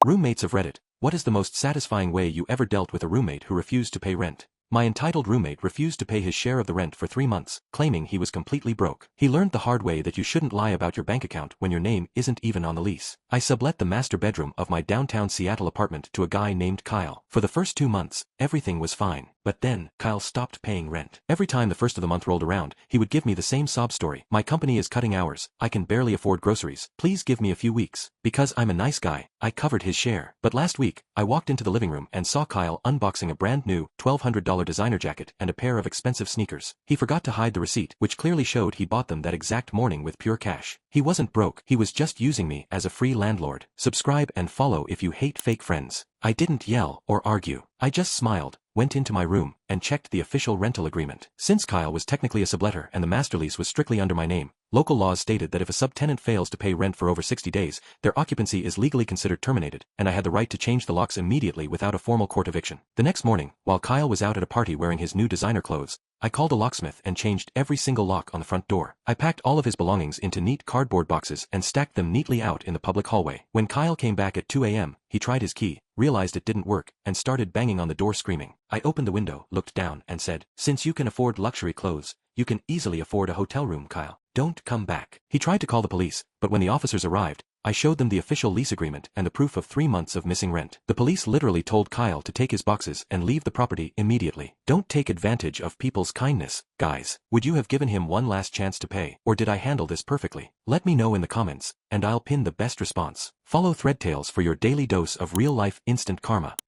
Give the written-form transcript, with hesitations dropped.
Roommates of Reddit. What is the most satisfying way you ever dealt with a roommate who refused to pay rent? My entitled roommate refused to pay his share of the rent for 3 months, claiming he was completely broke. He learned the hard way that you shouldn't lie about your bank account when your name isn't even on the lease. I sublet the master bedroom of my downtown Seattle apartment to a guy named Kyle. For the first 2 months, everything was fine. But then, Kyle stopped paying rent. Every time the first of the month rolled around, he would give me the same sob story. My company is cutting hours. I can barely afford groceries. Please give me a few weeks. Because I'm a nice guy, I covered his share. But last week, I walked into the living room and saw Kyle unboxing a brand new, $1,200 designer jacket and a pair of expensive sneakers. He forgot to hide the receipt, which clearly showed he bought them that exact morning with pure cash. He wasn't broke. He was just using me as a free landlord. Subscribe and follow if you hate fake friends. I didn't yell or argue. I just smiled, went into my room, and checked the official rental agreement. Since Kyle was technically a subletter and the master lease was strictly under my name, local laws stated that if a subtenant fails to pay rent for over 60 days, their occupancy is legally considered terminated, and I had the right to change the locks immediately without a formal court eviction. The next morning, while Kyle was out at a party wearing his new designer clothes, I called a locksmith and changed every single lock on the front door. I packed all of his belongings into neat cardboard boxes and stacked them neatly out in the public hallway. When Kyle came back at 2 a.m., he tried his key, realized it didn't work, and started banging on the door screaming. I opened the window, looked down, and said, "Since you can afford luxury clothes, you can easily afford a hotel room, Kyle. Don't come back." He tried to call the police, but when the officers arrived, I showed them the official lease agreement and the proof of 3 months of missing rent. The police literally told Kyle to take his boxes and leave the property immediately. Don't take advantage of people's kindness, guys. Would you have given him one last chance to pay, or did I handle this perfectly? Let me know in the comments, and I'll pin the best response. Follow Thread Tales for your daily dose of real-life instant karma.